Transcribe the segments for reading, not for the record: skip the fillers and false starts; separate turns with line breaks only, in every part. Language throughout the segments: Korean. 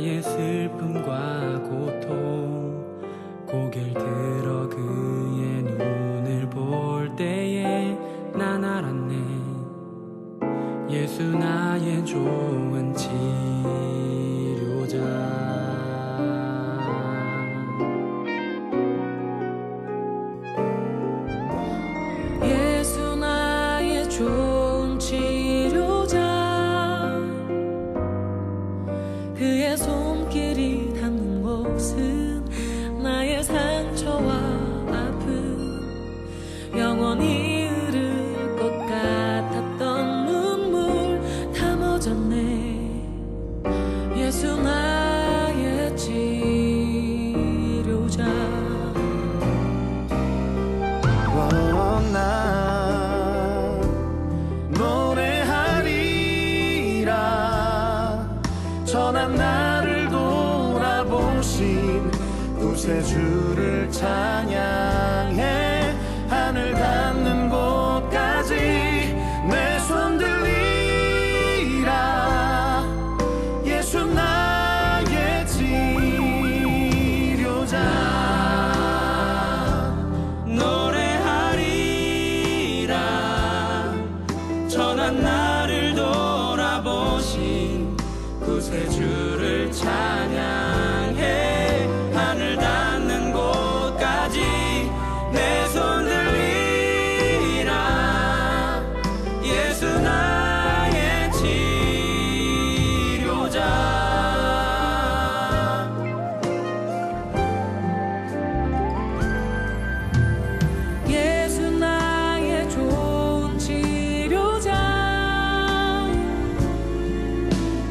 나의 슬픔과 고통 고개를 들어 그의 눈을 볼 때에 난 알았네. 예수 나의 좋은 치료자.
예수 나의 좋은 치료자. 그의 손길이 닿는 곳은 나의 상처와 아픔, 영원히 흐를 것 같았던 눈물 다 멎었네. 예수 나의 치료자.
나 노래하리라. 전한 나를 돌아보신 구세주를 찬양해. 하늘 닿는 곳까지 내 손 들리라. 예수 나의 치료자.
노래하리라. 전한 나를 돌아보신 구세주를 찬양해. 하늘 닿는 곳까지 내 손 들리라. 예수 나의 치료자.
예수 나의 좋은 치료자.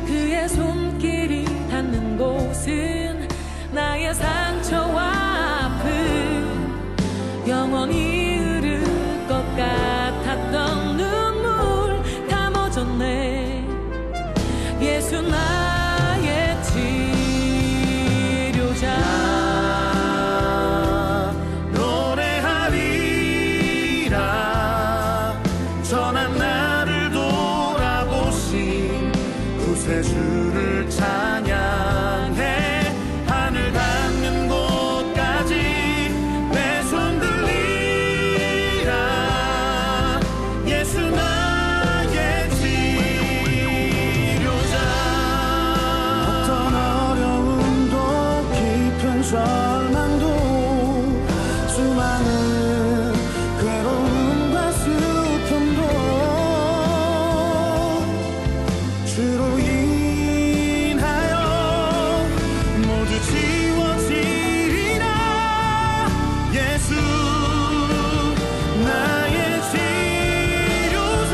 그의 손길이 닿는 곳은 나의 상처와 아픔, 영원히 흐를 것 같았던 눈물 다 멎었네. 예수 나의 치료자.
노래하리라. 전한 나를 돌아보신 구세주를 찬양해. 하늘 닿는 곳까지 내 손 들리라. 예수 나의 치료자. 어떤 어려움도 깊은 절망도 수많은 괴로움과 슬픔도 주로 인하여 모두 지워지리라. 예수 나의 치료자.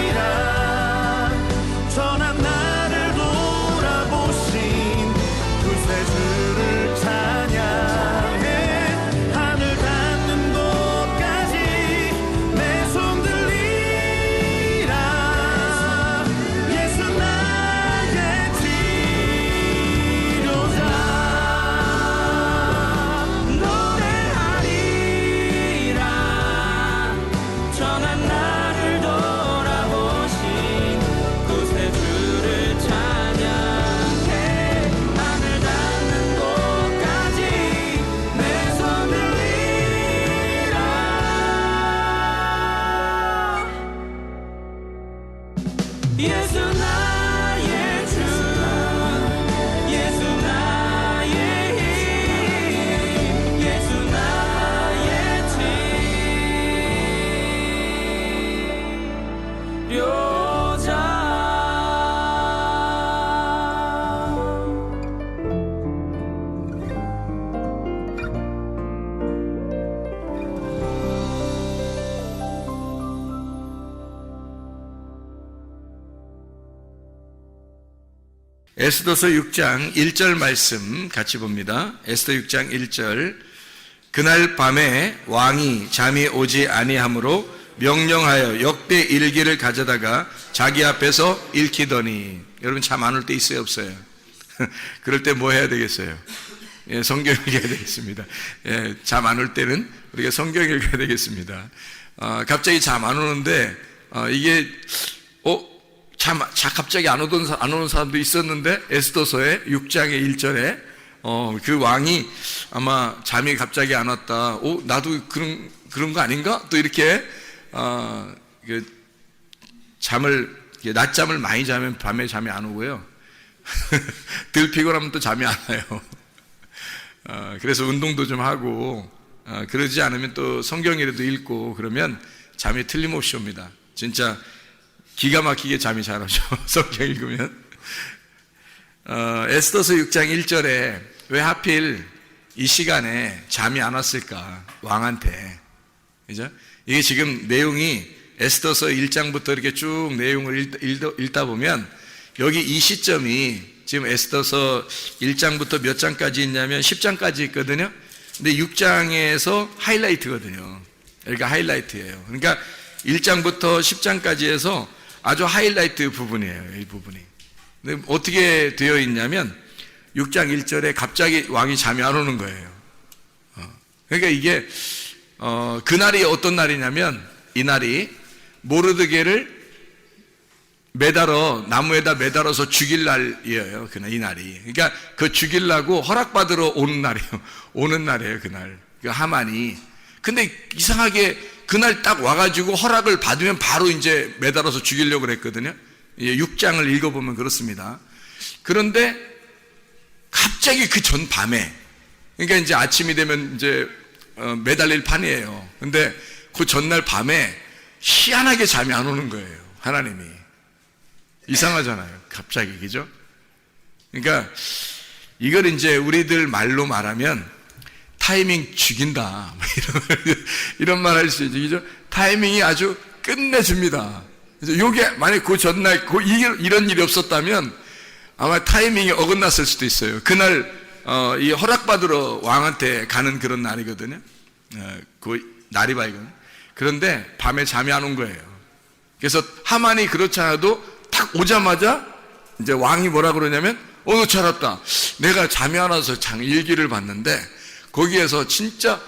노래하리라. 전한 나를 돌아보신 구세주를 찬양해. 하늘 닿는 곳까지 내 손 들리라. 예수 나의 치료자.
노래하리라. 전한 나를 돌아보신 구세주를 찬양해. 하늘 닿는 곳까지 내 손 들리라. 예수 나의 주, 예수 나의 힘, 예수 나의 치료자.
에스더서 6장 1절 말씀 같이 봅니다. 에스더 6장 1절. 그날 밤에 왕이 잠이 오지 아니하므로 명령하여 역대 일기를 가져다가 자기 앞에서 읽히더니. 여러분 잠 안 올 때 있어요, 없어요? 그럴 때 뭐 해야 되겠어요? 성경 읽어야 되겠습니다. 잠 안 올 때는 우리가 성경 읽어야 되겠습니다. 갑자기 잠 안 오는데 이게 갑자기 안 오는 사람도 있었는데 에스더서의 6장의 1절에 그 왕이 아마 잠이 갑자기 안 왔다. 나도 그런 거 아닌가? 또 이렇게 낮잠을 많이 자면 밤에 잠이 안 오고요. 덜 피곤하면 또 잠이 안 와요. 그래서 운동도 좀 하고 그러지 않으면 또 성경이라도 읽고 그러면 잠이 틀림없이 옵니다. 진짜 기가 막히게 잠이 잘 오죠. 성경 읽으면. 에스더서 6장 1절에 왜 하필 이 시간에 잠이 안 왔을까? 왕한테. 그죠? 이게 지금 내용이 에스더서 1장부터 이렇게 쭉 내용을 읽다 보면 여기 이 시점이 지금 에스더서 1장부터 몇 장까지 있냐면 10장까지 있거든요. 근데 6장에서 하이라이트거든요. 여기가 하이라이트예요. 그러니까 1장부터 10장까지 해서 아주 하이라이트 부분이에요. 이 부분이. 근데 어떻게 되어 있냐면 6장 1절에 갑자기 왕이 잠이 안 오는 거예요. 그러니까 이게 그날이 어떤 날이냐면 이 날이 모르드게를 나무에다 매달아서 죽일 날이에요. 그날 이 날이. 그러니까 그 죽이려고 허락받으러 오는 날이에요. 그날. 그 하만이. 근데 이상하게 그날 딱 와가지고 허락을 받으면 바로 이제 매달아서 죽이려고 그랬거든요. 6장을 읽어보면 그렇습니다. 그런데 갑자기 그 전 밤에, 그러니까 이제 아침이 되면 이제 매달릴 판이에요. 근데 그 전날 밤에 희한하게 잠이 안 오는 거예요. 하나님이. 이상하잖아요. 갑자기, 그죠? 그러니까 이걸 이제 우리들 말로 말하면 타이밍 죽인다. 이런 말 할 수 있죠. 그죠? 타이밍이 아주 끝내줍니다. 요게 만약 그 전날 이런 일이 없었다면 아마 타이밍이 어긋났을 수도 있어요. 그날 이 허락받으러 왕한테 가는 그런 날이거든요. 그 날이 밝은. 그런데 밤에 잠이 안 온 거예요. 그래서 하만이 그렇지 않아도 딱 오자마자 이제 왕이 뭐라 그러냐면 너 잘 왔다. 내가 잠이 안 와서 일기를 봤는데 거기에서 진짜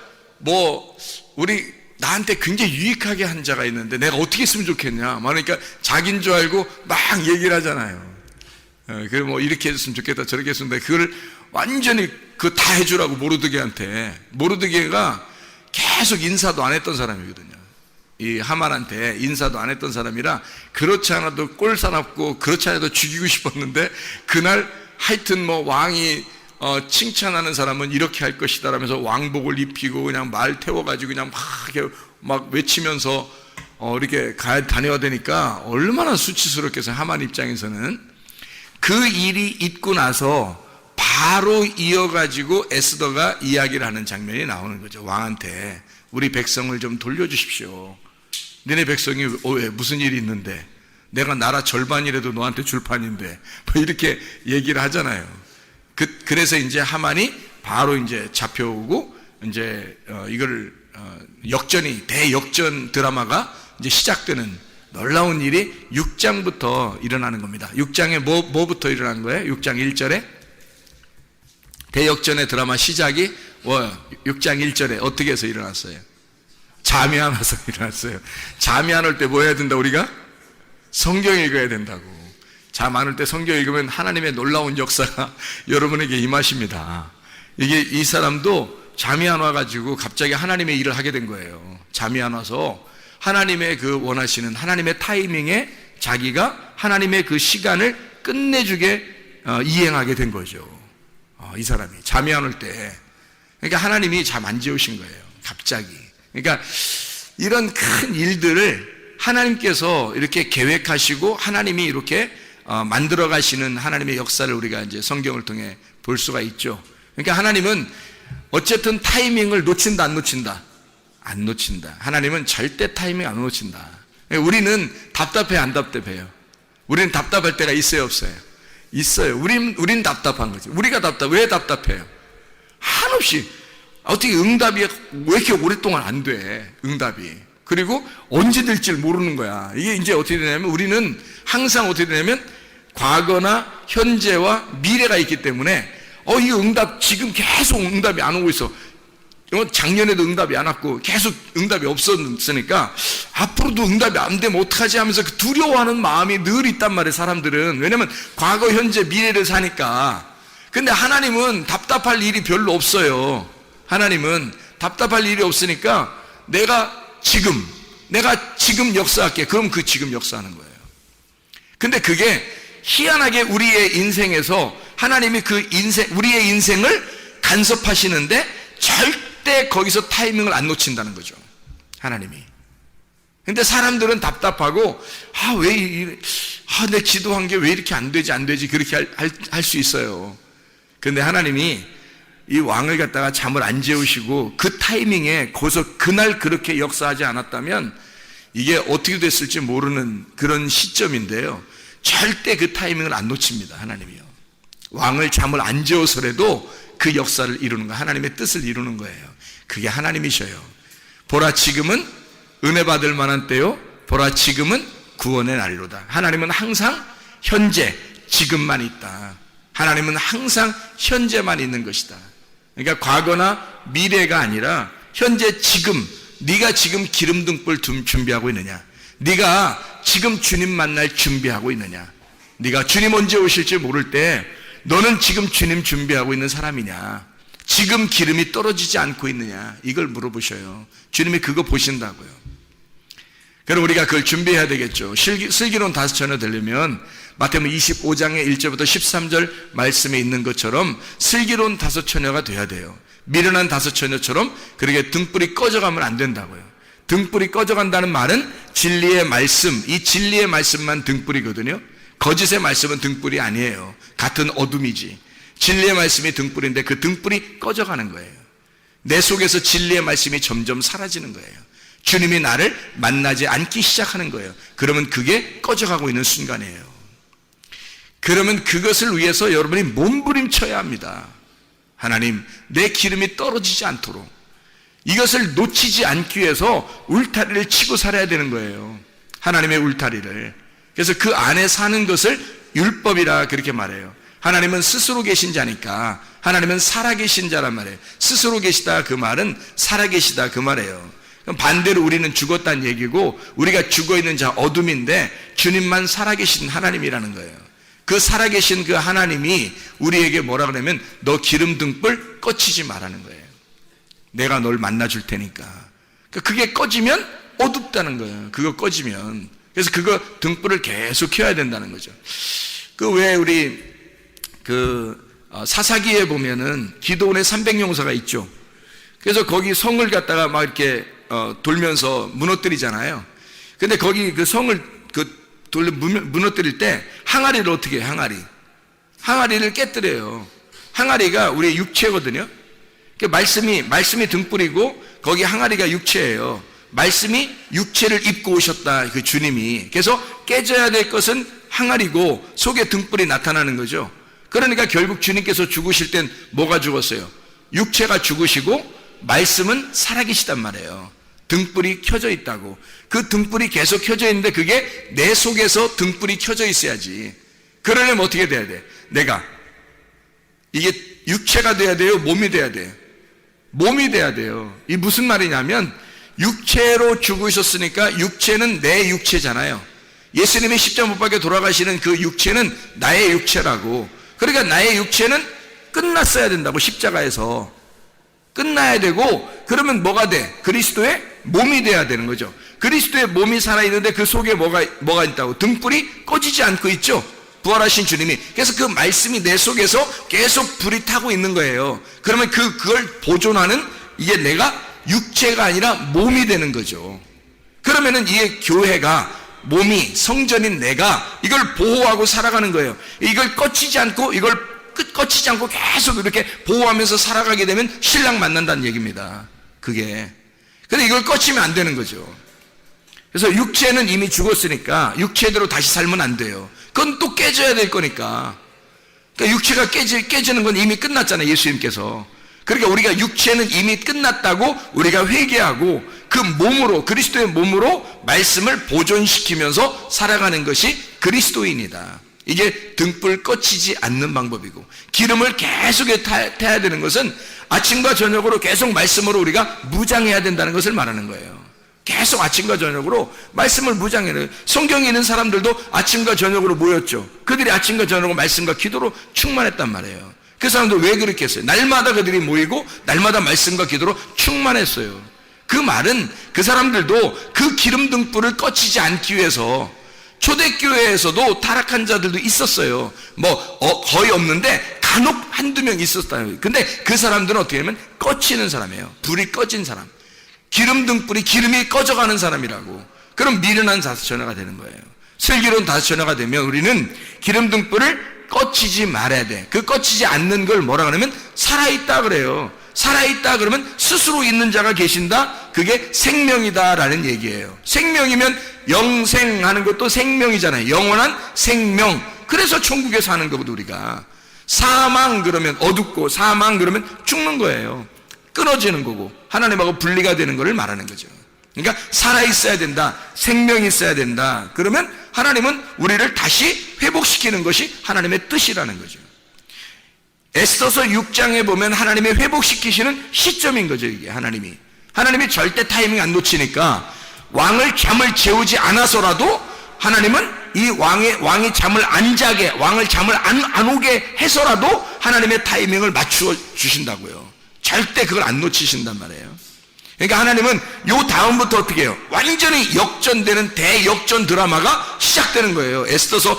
나한테 굉장히 유익하게 한 자가 있는데 내가 어떻게 했으면 좋겠냐. 그러니까 자기인 줄 알고 막 얘기를 하잖아요. 이렇게 해줬으면 좋겠다 저렇게 했으면 좋겠다. 그걸 완전히 다 해주라고 모르드게가 계속 인사도 안 했던 사람이거든요. 이 하만한테 인사도 안 했던 사람이라 그렇지 않아도 꼴사납고 그렇지 않아도 죽이고 싶었는데 그날 하여튼 왕이 칭찬하는 사람은 이렇게 할 것이다 라면서 왕복을 입히고 그냥 말 태워가지고 그냥 막 외치면서 이렇게 다녀야 되니까 얼마나 수치스럽겠어요. 하만 입장에서는. 그 일이 있고 나서 바로 이어가지고 에스더가 이야기를 하는 장면이 나오는 거죠. 왕한테 우리 백성을 좀 돌려주십시오. 너네 백성이 왜 무슨 일이 있는데 내가 나라 절반이라도 너한테 줄 판인데 이렇게 얘기를 하잖아요. 그래서 이제 하만이 바로 이제 잡혀오고 이제 이걸 대역전 드라마가 이제 시작되는 놀라운 일이 6장부터 일어나는 겁니다. 6장에 뭐부터 일어난 거예요? 6장 1절에 대역전의 드라마 시작이 6장 1절에 어떻게 해서 일어났어요? 잠이 안 와서 일어났어요. 잠이 안 올 때 뭐 해야 된다 우리가? 성경 읽어야 된다고. 잠 안 올 때 성경 읽으면 하나님의 놀라운 역사가 여러분에게 임하십니다. 이 사람도 잠이 안 와가지고 갑자기 하나님의 일을 하게 된 거예요. 잠이 안 와서 하나님의 그 원하시는 하나님의 타이밍에 자기가 하나님의 그 시간을 끝내주게 이행하게 된 거죠. 이 사람이 잠이 안 올 때. 그러니까 하나님이 잠 안 재우신 거예요. 갑자기. 그러니까 이런 큰 일들을 하나님께서 이렇게 계획하시고 하나님이 이렇게 만들어 가시는 하나님의 역사를 우리가 이제 성경을 통해 볼 수가 있죠. 그러니까 하나님은 어쨌든 타이밍을 놓친다, 안 놓친다? 안 놓친다. 하나님은 절대 타이밍 안 놓친다. 우리는 답답해, 안 답답해요? 우리는 답답할 때가 있어요, 없어요? 있어요. 우린 답답한 거지. 우리가 왜 답답해요? 한없이 어떻게 응답이 왜 이렇게 오랫동안 안 돼? 응답이. 그리고 언제 될지 모르는 거야. 이게 이제 어떻게 되냐면 우리는 항상 어떻게 되냐면 과거나 현재와 미래가 있기 때문에 이 응답 지금 계속 응답이 안 오고 있어. 작년에도 응답이 안 왔고 계속 응답이 없었으니까 앞으로도 응답이 안 되면 어떡하지 하면서 그 두려워하는 마음이 늘 있단 말이에요, 사람들은. 왜냐면 과거, 현재, 미래를 사니까. 근데 하나님은 답답할 일이 별로 없어요. 하나님은 답답할 일이 없으니까 내가 지금 역사할게. 그럼 그 지금 역사하는 거예요. 근데 그게 희한하게 우리의 인생에서 하나님이 우리의 인생을 간섭하시는데 절대 거기서 타이밍을 안 놓친다는 거죠, 하나님이. 근데 사람들은 답답하고, 내 기도한 게 왜 이렇게 안 되지, 그렇게 할 수 있어요. 근데 하나님이 이 왕을 갖다가 잠을 안 재우시고 그 타이밍에 그날 그렇게 역사하지 않았다면 이게 어떻게 됐을지 모르는 그런 시점인데요, 절대 그 타이밍을 안 놓칩니다, 하나님이요. 왕을 잠을 안 재워서라도 그 역사를 이루는 거, 하나님의 뜻을 이루는 거예요. 그게 하나님이셔요. 보라, 지금은 은혜 받을 만한 때요, 보라, 지금은 구원의 날로다. 하나님은 항상 현재, 지금만 있다. 하나님은 항상 현재만 있는 것이다. 그러니까 과거나 미래가 아니라 현재, 지금. 네가 지금 기름등불 준비하고 있느냐? 네가 지금 주님 만날 준비하고 있느냐? 네가 주님 언제 오실지 모를 때 너는 지금 주님 준비하고 있는 사람이냐? 지금 기름이 떨어지지 않고 있느냐? 이걸 물어보셔요. 주님이 그거 보신다고요. 그럼 우리가 그걸 준비해야 되겠죠. 슬기로운 다섯 처녀 되려면 마태복음 25장의 1절부터 13절 말씀에 있는 것처럼 슬기로운 다섯 처녀가 돼야 돼요. 미련한 다섯 처녀처럼 그렇게 등불이 꺼져가면 안 된다고요. 등불이 꺼져간다는 말은 진리의 말씀, 이 진리의 말씀만 등불이거든요. 거짓의 말씀은 등불이 아니에요. 같은 어둠이지. 진리의 말씀이 등불인데 그 등불이 꺼져가는 거예요. 내 속에서 진리의 말씀이 점점 사라지는 거예요. 주님이 나를 만나지 않기 시작하는 거예요. 그러면 그게 꺼져가고 있는 순간이에요. 그러면 그것을 위해서 여러분이 몸부림쳐야 합니다. 하나님, 내 기름이 떨어지지 않도록 이것을 놓치지 않기 위해서 울타리를 치고 살아야 되는 거예요. 하나님의 울타리를. 그래서 그 안에 사는 것을 율법이라 그렇게 말해요. 하나님은 스스로 계신 자니까 하나님은 살아계신 자란 말이에요. 스스로 계시다 그 말은 살아계시다 그 말이에요. 그럼 반대로 우리는 죽었다는 얘기고 우리가 죽어있는 자 어둠인데 주님만 살아계신 하나님이라는 거예요. 그 살아계신 그 하나님이 우리에게 뭐라 그러냐면 너 기름등불 꺼치지 말라는 거예요. 내가 널 만나줄 테니까. 그게 꺼지면 어둡다는 거예요. 그거 꺼지면. 그래서 그거 등불을 계속 켜야 된다는 거죠. 그 왜 우리 사사기에 보면은 기도원의 300용사가 있죠. 그래서 거기 성을 갖다가 막 이렇게 돌면서 무너뜨리잖아요. 근데 거기 그 성을 무너뜨릴 때 항아리를 어떻게 해요? 항아리를 깨뜨려요. 항아리가 우리의 육체거든요. 말씀이 등불이고 거기 항아리가 육체예요. 말씀이 육체를 입고 오셨다, 그 주님이. 그래서 깨져야 될 것은 항아리고 속에 등불이 나타나는 거죠. 그러니까 결국 주님께서 죽으실 땐 뭐가 죽었어요? 육체가 죽으시고 말씀은 살아계시단 말이에요. 등불이 켜져 있다고. 그 등불이 계속 켜져 있는데 그게 내 속에서 등불이 켜져 있어야지. 그러려면 어떻게 돼야 돼? 내가 이게 육체가 돼야 돼요? 몸이 돼야 돼요? 몸이 돼야 돼요. 이 무슨 말이냐면 육체로 죽으셨으니까 육체는 내 육체잖아요. 예수님이 십자가 못 박혀 돌아가시는 그 육체는 나의 육체라고. 그러니까 나의 육체는 끝났어야 된다고. 십자가에서 끝나야 되고, 그러면 뭐가 돼? 그리스도의 몸이 돼야 되는 거죠. 그리스도의 몸이 살아있는데 그 속에 뭐가 있다고? 등불이 꺼지지 않고 있죠. 부활하신 주님이. 그래서 그 말씀이 내 속에서 계속 불이 타고 있는 거예요. 그러면 그걸 보존하는 이게 내가 육체가 아니라 몸이 되는 거죠. 그러면은 이게 교회가 몸이 성전인 내가 이걸 보호하고 살아가는 거예요. 이걸 꺼치지 않고 꺼치지 않고 계속 이렇게 보호하면서 살아가게 되면 신랑 만난다는 얘기입니다. 그게. 근데 이걸 꺼치면 안 되는 거죠. 그래서 육체는 이미 죽었으니까 육체대로 다시 살면 안 돼요. 그건 또 깨져야 될 거니까. 그러니까 육체가 깨지는 건 이미 끝났잖아요, 예수님께서. 그러니까 우리가 육체는 이미 끝났다고 우리가 회개하고 그 몸으로, 그리스도의 몸으로 말씀을 보존시키면서 살아가는 것이 그리스도인이다. 이게 등불 꺼치지 않는 방법이고, 기름을 계속 태야 되는 것은 아침과 저녁으로 계속 말씀으로 우리가 무장해야 된다는 것을 말하는 거예요. 계속 아침과 저녁으로 말씀을 무장해야 돼요. 성경에 있는 사람들도 아침과 저녁으로 모였죠. 그들이 아침과 저녁으로 말씀과 기도로 충만했단 말이에요. 그 사람들 왜 그렇게 했어요? 날마다 그들이 모이고 날마다 말씀과 기도로 충만했어요. 그 말은 그 사람들도 그 기름 등불을 꺼치지 않기 위해서, 초대교회에서도 타락한 자들도 있었어요. 거의 없는데 간혹 한두 명 있었다는. 근데 그 사람들은 어떻게 하면 꺼치는 사람이에요. 불이 꺼진 사람, 기름 등불이 기름이 꺼져가는 사람이라고. 그럼 미련한 다섯천하가 되는 거예요. 슬기로운 다섯천하가 되면 우리는 기름 등불을 꺼치지 말아야 돼. 그 꺼치지 않는 걸 뭐라 그러면 살아있다 그래요. 살아있다 그러면 스스로 있는 자가 계신다, 그게 생명이다라는 얘기예요. 생명이면 영생하는 것도 생명이잖아요. 영원한 생명. 그래서 천국에 사는 거거든. 우리가 사망 그러면 어둡고, 사망 그러면 죽는 거예요. 끊어지는 거고, 하나님하고 분리가 되는 것을 말하는 거죠. 그러니까 살아있어야 된다, 생명이 있어야 된다. 그러면 하나님은 우리를 다시 회복시키는 것이 하나님의 뜻이라는 거죠. 에스더서 6장에 보면 하나님의 회복시키시는 시점인 거죠. 이게 하나님이 절대 타이밍 안 놓치니까, 왕을 잠을 재우지 않아서라도 하나님은 이 왕이 잠을 안 자게, 왕을 잠을 안 오게 해서라도 하나님의 타이밍을 맞추어 주신다고요. 절대 그걸 안 놓치신단 말이에요. 그러니까 하나님은 요 다음부터 어떻게 해요? 완전히 역전되는 대역전 드라마가 시작되는 거예요. 에스더서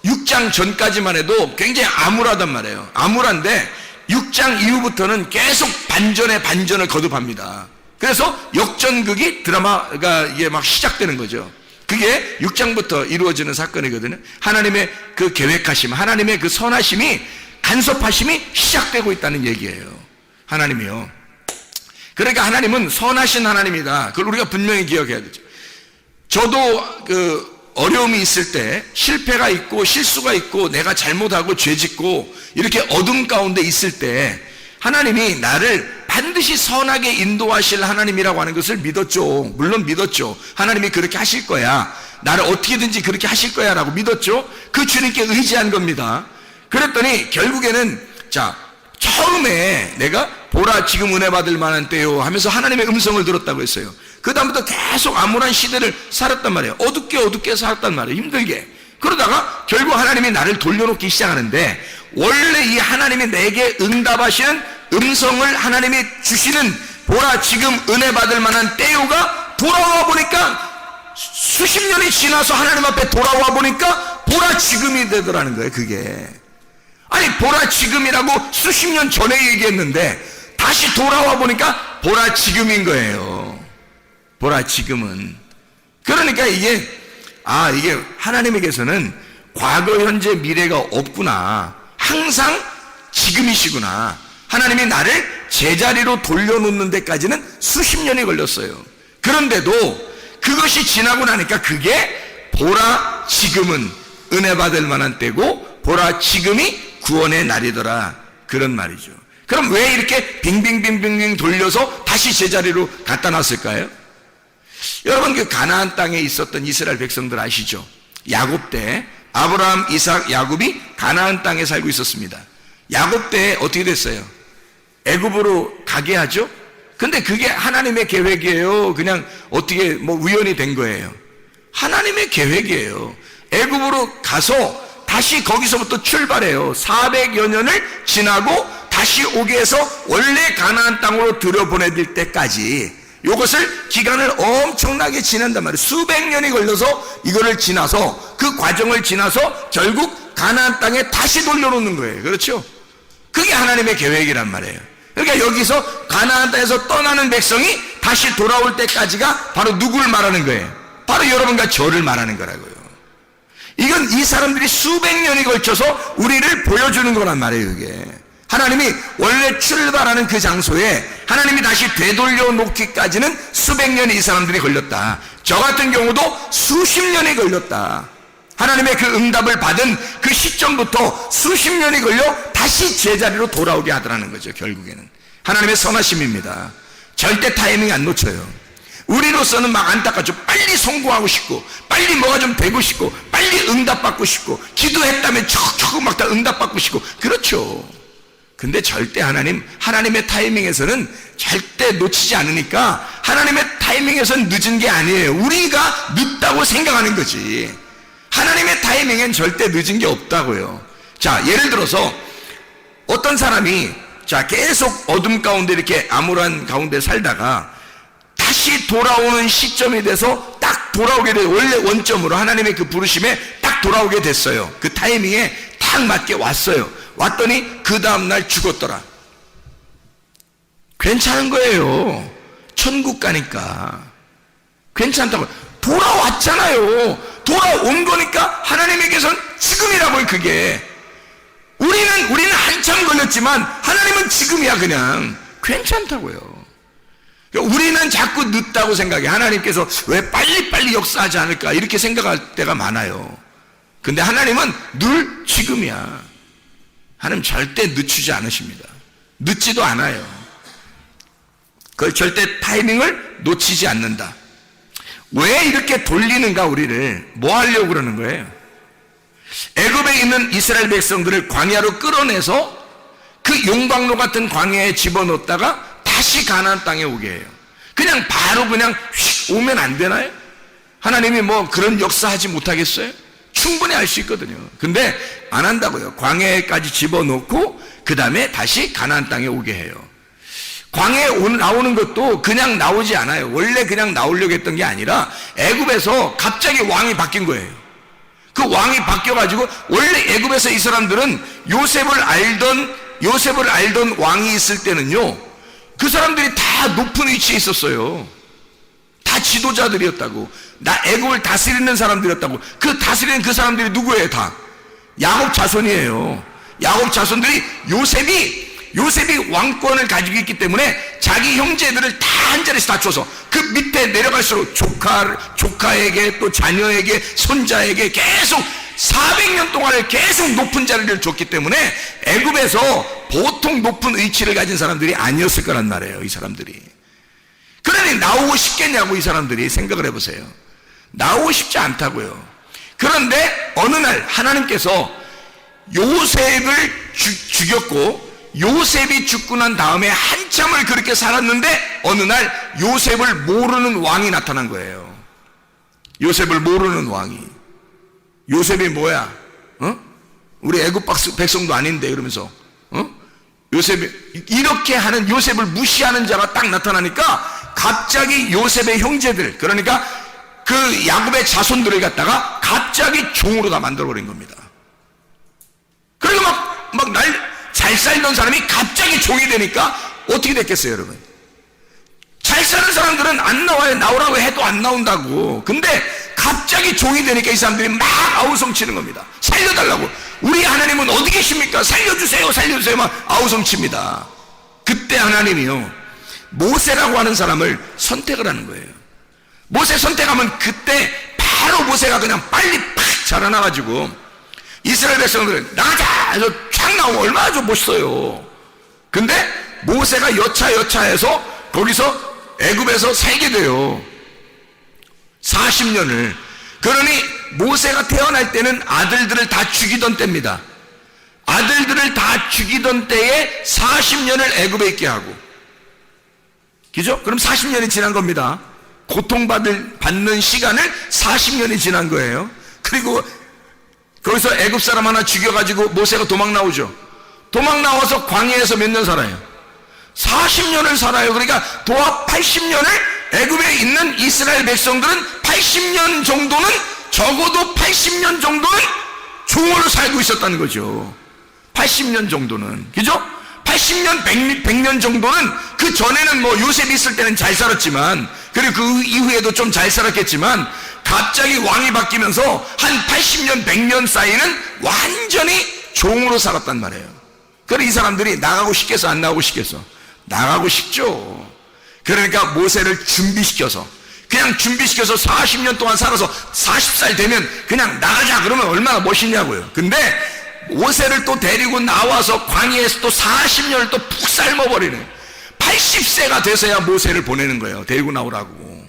6장 전까지만 해도 굉장히 암울하단 말이에요. 암울한데 6장 이후부터는 계속 반전에 반전을 거듭합니다. 그래서 역전극이, 드라마가 이게 막 시작되는 거죠. 그게 6장부터 이루어지는 사건이거든요. 하나님의 그 계획하심, 하나님의 그 선하심이, 간섭하심이 시작되고 있다는 얘기예요. 하나님이요. 그러니까 하나님은 선하신 하나님이다. 그걸 우리가 분명히 기억해야 되죠. 저도 어려움이 있을 때, 실패가 있고 실수가 있고 내가 잘못하고 죄짓고 이렇게 어둠 가운데 있을 때 하나님이 나를 반드시 선하게 인도하실 하나님이라고 하는 것을 믿었죠. 물론 믿었죠. 하나님이 그렇게 하실 거야, 나를 어떻게든지 그렇게 하실 거야 라고 믿었죠. 그 주님께 의지한 겁니다. 그랬더니 결국에는, 자, 처음에 내가 보라 지금 은혜 받을 만한 때요 하면서 하나님의 음성을 들었다고 했어요. 그 다음부터 계속 암울한 시대를 살았단 말이에요. 어둡게 살았단 말이에요. 힘들게. 그러다가 결국 하나님이 나를 돌려놓기 시작하는데, 원래 이 하나님이 내게 응답하시는 음성을 하나님이 주시는, 보라 지금 은혜 받을 만한 때요가 돌아와 보니까, 수십 년이 지나서 하나님 앞에 돌아와 보니까 보라 지금이 되더라는 거예요. 그게 아니, 보라 지금이라고 수십 년 전에 얘기했는데 다시 돌아와 보니까 보라 지금인 거예요. 보라 지금은. 그러니까 이게 하나님에게서는 과거, 현재, 미래가 없구나. 항상 지금이시구나. 하나님이 나를 제자리로 돌려놓는 데까지는 수십 년이 걸렸어요. 그런데도 그것이 지나고 나니까 그게 보라 지금은 은혜 받을 만한 때고, 보라 지금이 구원의 날이더라. 그런 말이죠. 그럼 왜 이렇게 빙빙빙빙 돌려서 다시 제자리로 갖다 놨을까요? 여러분, 그 가나안 땅에 있었던 이스라엘 백성들 아시죠? 야곱 때 아브라함, 이삭, 야곱이 가나안 땅에 살고 있었습니다. 야곱 때 어떻게 됐어요? 애굽으로 가게 하죠? 근데 그게 하나님의 계획이에요? 그냥 어떻게 우연이 된 거예요? 하나님의 계획이에요. 애굽으로 가서 다시 거기서부터 출발해요. 400여 년을 지나고 다시 오게 해서 원래 가나안 땅으로 들여보내질 때까지, 이것을 기간을 엄청나게 지난단 말이에요. 수백 년이 걸려서 이거를 지나서, 그 과정을 지나서 결국 가나안 땅에 다시 돌려놓는 거예요. 그렇죠? 그게 하나님의 계획이란 말이에요. 그러니까 여기서 가나안 땅에서 떠나는 백성이 다시 돌아올 때까지가 바로 누구를 말하는 거예요? 바로 여러분과 저를 말하는 거라고요. 이건 이 사람들이 수백 년이 걸쳐서 우리를 보여주는 거란 말이에요. 이게 하나님이 원래 출발하는 그 장소에 하나님이 다시 되돌려 놓기까지는 수백 년이 이 사람들이 걸렸다. 저 같은 경우도 수십 년이 걸렸다. 하나님의 그 응답을 받은 그 시점부터 수십 년이 걸려 다시 제자리로 돌아오게 하더라는 거죠. 결국에는 하나님의 선하심입니다. 절대 타이밍 안 놓쳐요. 우리로서는 막 안타깝죠. 빨리 성공하고 싶고, 빨리 뭐가 좀 되고 싶고, 빨리 응답받고 싶고, 기도했다면 척척 막 다 응답받고 싶고, 그렇죠. 근데 절대 하나님의 타이밍에서는 절대 놓치지 않으니까, 하나님의 타이밍에서는 늦은 게 아니에요. 우리가 늦다고 생각하는 거지. 하나님의 타이밍엔 절대 늦은 게 없다고요. 자, 예를 들어서 어떤 사람이 계속 어둠 가운데 이렇게 암울한 가운데 살다가 다시 돌아오는 시점이 돼서 딱 돌아오게 돼요. 원래 원점으로 하나님의 그 부르심에 딱 돌아오게 됐어요. 그 타이밍에 딱 맞게 왔어요. 왔더니 그 다음날 죽었더라. 괜찮은 거예요. 천국 가니까 괜찮다고. 돌아왔잖아요. 돌아온 거니까 하나님에게선 지금이라고요. 그게 우리는 한참 걸렸지만 하나님은 지금이야. 그냥 괜찮다고요. 우리는 자꾸 늦다고 생각해. 하나님께서 왜 빨리빨리 역사하지 않을까 이렇게 생각할 때가 많아요. 근데 하나님은 늘 지금이야. 하나님 절대 늦추지 않으십니다. 늦지도 않아요. 그걸 절대 타이밍을 놓치지 않는다. 왜 이렇게 돌리는가? 우리를 뭐 하려고 그러는 거예요? 애굽에 있는 이스라엘 백성들을 광야로 끌어내서 그 용광로 같은 광야에 집어넣었다가 다시 가나안 땅에 오게 해요. 그냥 바로 그냥 휙 오면 안 되나요? 하나님이 뭐 그런 역사 하지 못하겠어요? 충분히 할 수 있거든요. 근데 안 한다고요. 광야에까지 집어넣고 그 다음에 다시 가나안 땅에 오게 해요. 광야에 나오는 것도 그냥 나오지 않아요. 원래 그냥 나오려고 했던 게 아니라 애굽에서 갑자기 왕이 바뀐 거예요. 그 왕이 바뀌어가지고, 원래 애굽에서 이 사람들은 요셉을 알던 왕이 있을 때는요, 그 사람들이 다 높은 위치에 있었어요. 다 지도자들이었다고. 애굽을 다스리는 사람들이었다고. 그 다스리는 그 사람들이 누구예요? 다 야곱 자손이에요. 야곱 자손들이 요셉이 왕권을 가지고 있기 때문에 자기 형제들을 다 한 자리에서 다 줘서 그 밑에 내려갈수록 조카에게 또 자녀에게 손자에게 계속 400년 동안을 계속 높은 자리를 줬기 때문에 애굽에서 보통 높은 위치를 가진 사람들이 아니었을 거란 말이에요. 이 사람들이. 그러니 나오고 싶겠냐고. 이 사람들이 생각을 해보세요. 나오고 싶지 않다고요. 그런데 어느 날 하나님께서 요셉을 죽였고, 요셉이 죽고 난 다음에 한참을 그렇게 살았는데 어느 날 요셉을 모르는 왕이 나타난 거예요. 요셉을 모르는 왕이. 요셉이 뭐야? 우리 애굽 백성도 아닌데 이러면서 요셉이 이렇게 하는, 요셉을 무시하는 자가 딱 나타나니까 갑자기 요셉의 형제들, 그러니까 그 야곱의 자손들을 갖다가 갑자기 종으로 다 만들어버린 겁니다. 그리고 잘 살던 사람이 갑자기 종이 되니까 어떻게 됐겠어요, 여러분? 잘 사는 사람들은 안 나와요. 나오라고 해도 안 나온다고. 근데 갑자기 종이 되니까 이 사람들이 막 아우성치는 겁니다. 살려달라고. 우리 하나님은 어디 계십니까? 살려주세요, 살려주세요. 막 아우성칩니다. 그때 하나님이요, 모세라고 하는 사람을 선택을 하는 거예요. 모세 선택하면 그때 바로 모세가 그냥 빨리 팍 자라나가지고 이스라엘 백성들은 나가자 해서 쫙 나오고 얼마나 좀 멋있어요. 근데 모세가 여차해서 거기서 애굽에서 살게 돼요. 40년을. 그러니 모세가 태어날 때는 아들들을 다 죽이던 때입니다. 아들들을 다 죽이던 때에 40년을 애굽에 있게 하고, 그죠? 그럼 40년이 지난 겁니다. 고통받는 시간을 40년이 지난 거예요. 그리고 거기서 애굽 사람 하나 죽여가지고 모세가 도망 나오죠. 도망 나와서 광야에서 몇 년 살아요? 40년을 살아요. 그러니까 도합 80년을 애굽에 있는 이스라엘 백성들은 80년 정도는, 적어도 80년 정도는 종으로 살고 있었다는 거죠. 80년 정도는, 그죠? 80년, 100년 정도는, 그 전에는 뭐 요셉이 있을 때는 잘 살았지만, 그리고 그 이후에도 좀 잘 살았겠지만, 갑자기 왕이 바뀌면서 한 80년, 100년 사이는 완전히 종으로 살았단 말이에요. 그래서 이 사람들이 나가고 싶겠어, 안 나가고 싶겠어? 나가고 싶죠. 그러니까 모세를 준비시켜서, 그냥 준비시켜서 40년 동안 살아서 40살 되면 그냥 나가자 그러면 얼마나 멋있냐고요. 근데 모세를 또 데리고 나와서 광야에서 또 40년을 또 푹 삶아버리는, 80세가 돼서야 모세를 보내는 거예요. 데리고 나오라고.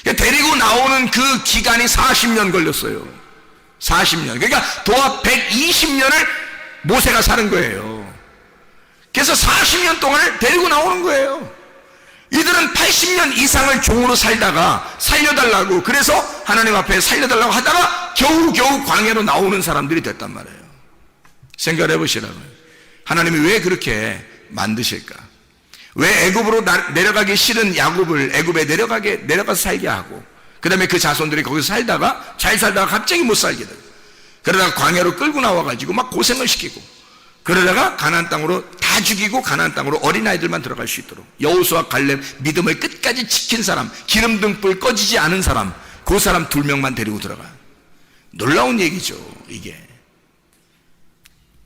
그러니까 데리고 나오는 그 기간이 40년 걸렸어요. 40년. 그러니까 도합 120년을 모세가 사는 거예요. 그래서 40년 동안을 데리고 나오는 거예요. 이들은 80년 이상을 종으로 살다가 살려달라고, 그래서 하나님 앞에 살려달라고 하다가 겨우겨우 광야로 나오는 사람들이 됐단 말이에요. 생각을 해보시라고요. 하나님이 왜 그렇게 만드실까? 왜 애굽으로 내려가기 싫은 야곱을 애굽에 내려가서 살게 하고, 그 다음에 그 자손들이 거기서 살다가 잘 살다가 갑자기 못 살게 돼요. 그러다가 광야로 끌고 나와가지고 막 고생을 시키고, 그러다가 가나안 땅으로 다 죽이고 가나안 땅으로 어린아이들만 들어갈 수 있도록, 여호수아 갈렙 믿음을 끝까지 지킨 사람, 기름 등불 꺼지지 않은 사람, 그 사람 2명만 데리고 들어가. 놀라운 얘기죠. 이게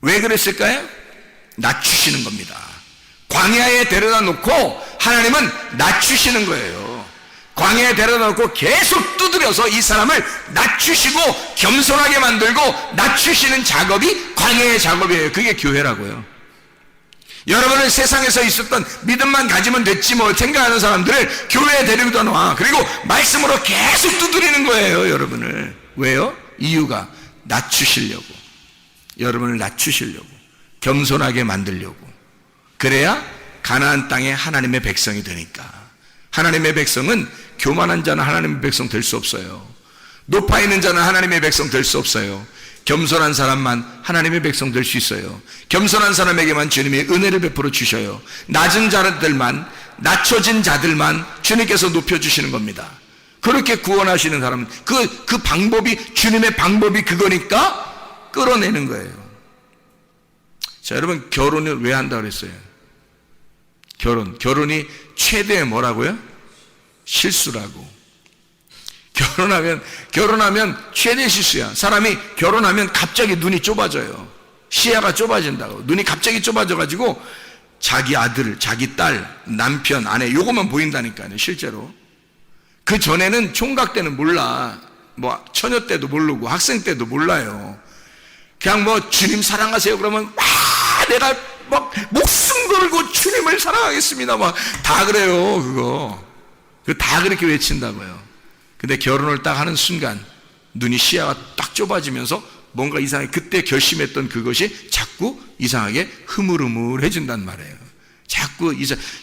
왜 그랬을까요? 낮추시는 겁니다. 광야에 데려다 놓고 하나님은 낮추시는 거예요. 광야에 데려다 놓고 계속 두드려서 이 사람을 낮추시고 겸손하게 만들고 낮추시는 작업이 광야의 작업이에요. 그게 교회라고요. 여러분은 세상에서 있었던 믿음만 가지면 됐지 뭐 생각하는 사람들을 교회에 데리고 놔. 그리고 말씀으로 계속 두드리는 거예요. 여러분을. 왜요? 이유가 낮추시려고, 여러분을 낮추시려고, 겸손하게 만들려고. 그래야 가나안 땅에 하나님의 백성이 되니까. 하나님의 백성은 교만한 자는 하나님의 백성 될 수 없어요. 높아 있는 자는 하나님의 백성 될 수 없어요. 겸손한 사람만 하나님의 백성 될 수 있어요. 겸손한 사람에게만 주님이 은혜를 베풀어 주셔요. 낮은 자들만, 낮춰진 자들만 주님께서 높여주시는 겁니다. 그렇게 구원하시는 사람은 그 방법이, 주님의 방법이 그거니까 끌어내는 거예요. 자, 여러분, 결혼을 왜 한다고 그랬어요? 결혼이 최대의 뭐라고요? 실수라고. 결혼하면 최대 실수야. 사람이 결혼하면 갑자기 눈이 좁아져요. 시야가 좁아진다고. 눈이 갑자기 좁아져가지고 자기 아들, 자기 딸, 남편, 아내 요것만 보인다니까요. 실제로. 그 전에는 총각 때는 몰라. 뭐 처녀 때도 모르고 학생 때도 몰라요. 그냥 뭐 주님 사랑하세요 그러면 내가 막 목숨 걸고 주님을 사랑하겠습니다 막 다 그래요. 그거 다 그렇게 외친다고요. 근데 결혼을 딱 하는 순간 눈이, 시야가 딱 좁아지면서 뭔가 이상하게 그때 결심했던 그것이 자꾸 이상하게 흐물흐물해진단 말이에요. 자꾸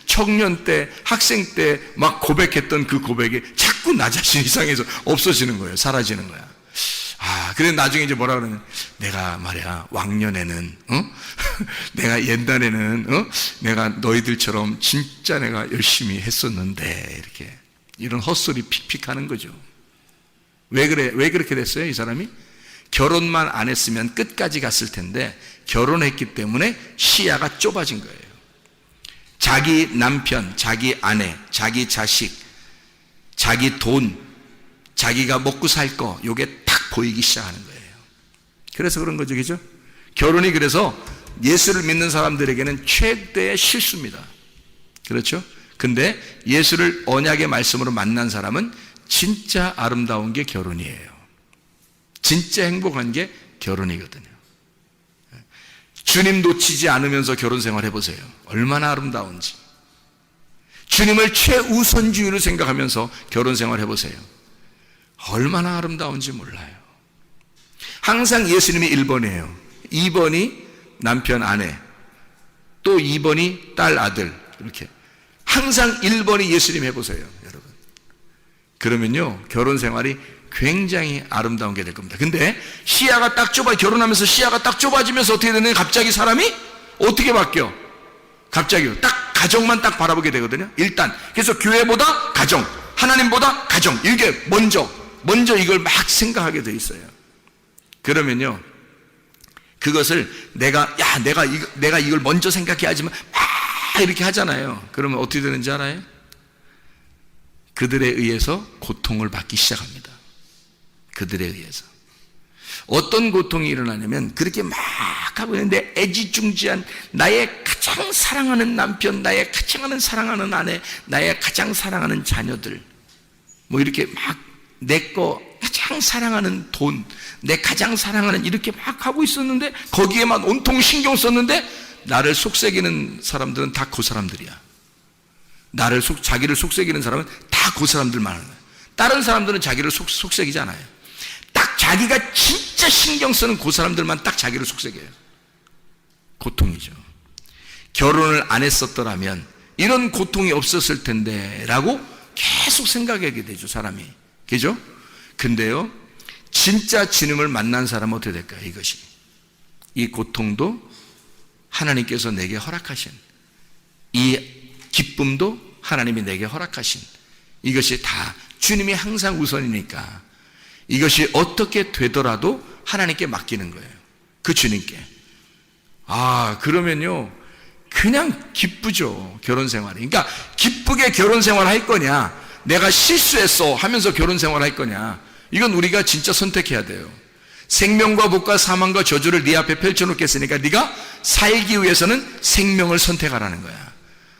청년 때, 학생 때 막 고백했던 그 고백이 자꾸 나 자신 이상해서 없어지는 거예요. 사라지는 거야. 그래 나중에 이제 뭐라 그러면, 내가 말이야 왕년에는 내가 옛날에는 내가 너희들처럼 진짜 내가 열심히 했었는데, 이렇게 이런 헛소리 픽픽 하는 거죠. 왜 그렇게 됐어요? 이 사람이 결혼만 안 했으면 끝까지 갔을 텐데 결혼했기 때문에 시야가 좁아진 거예요. 자기 남편, 자기 아내, 자기 자식, 자기 돈, 자기가 먹고 살 거, 요게 딱 보이기 시작하는 거예요. 그래서 그런 거죠, 그죠? 결혼이 그래서 예수를 믿는 사람들에게는 최대의 실수입니다. 그렇죠? 근데 예수를 언약의 말씀으로 만난 사람은 진짜 아름다운 게 결혼이에요. 진짜 행복한 게 결혼이거든요. 주님 놓치지 않으면서 결혼 생활 해보세요. 얼마나 아름다운지. 주님을 최우선주의로 생각하면서 결혼 생활 해보세요. 얼마나 아름다운지 몰라요. 항상 예수님이 1번이에요. 2번이 남편, 아내, 또 2번이 딸, 아들. 이렇게 항상 1번이 예수님 해보세요, 여러분. 그러면요 결혼 생활이 굉장히 아름다운 게 될 겁니다. 근데 시야가 딱 결혼하면서 시야가 딱 좁아지면서 어떻게 되느냐, 갑자기 사람이 어떻게 바뀌어? 갑자기 딱 가정만 딱 바라보게 되거든요. 일단 그래서 교회보다 가정, 하나님보다 가정, 이게 먼저 이걸 막 생각하게 돼 있어요. 그러면요 그것을 내가 이걸 먼저 생각해야지만 막 이렇게 하잖아요. 그러면 어떻게 되는지 알아요? 그들에 의해서 고통을 받기 시작합니다. 그들에 의해서 어떤 고통이 일어나냐면, 그렇게 막 하고 있는데 애지중지한 나의 가장 사랑하는 남편, 나의 가장 사랑하는 아내, 나의 가장 사랑하는 자녀들, 뭐 이렇게 막 내 거 가장 사랑하는 돈, 내 가장 사랑하는, 이렇게 막 하고 있었는데 거기에만 온통 신경 썼는데 나를 속삭이는 사람들은 다 그 사람들이야. 자기를 속삭이는 사람은 다 그 사람들만 하는 거야. 다른 사람들은 자기를 속색이잖아요. 딱 자기가 진짜 신경 쓰는 그 사람들만 딱 자기를 속색해요. 고통이죠. 결혼을 안 했었더라면 이런 고통이 없었을 텐데 라고 계속 생각하게 되죠, 사람이. 그죠? 근데요, 진짜 주님을 만난 사람은 어떻게 될까요? 이것이, 이 고통도 하나님께서 내게 허락하신, 이 기쁨도 하나님이 내게 허락하신, 이것이 다 주님이 항상 우선이니까 이것이 어떻게 되더라도 하나님께 맡기는 거예요. 그 주님께. 그러면요, 그냥 기쁘죠, 결혼 생활이. 그러니까 기쁘게 결혼 생활 할 거냐, 내가 실수했어 하면서 결혼 생활 할 거냐, 이건 우리가 진짜 선택해야 돼요. 생명과 복과 사망과 저주를 네 앞에 펼쳐놓겠으니까 네가 살기 위해서는 생명을 선택하라는 거야.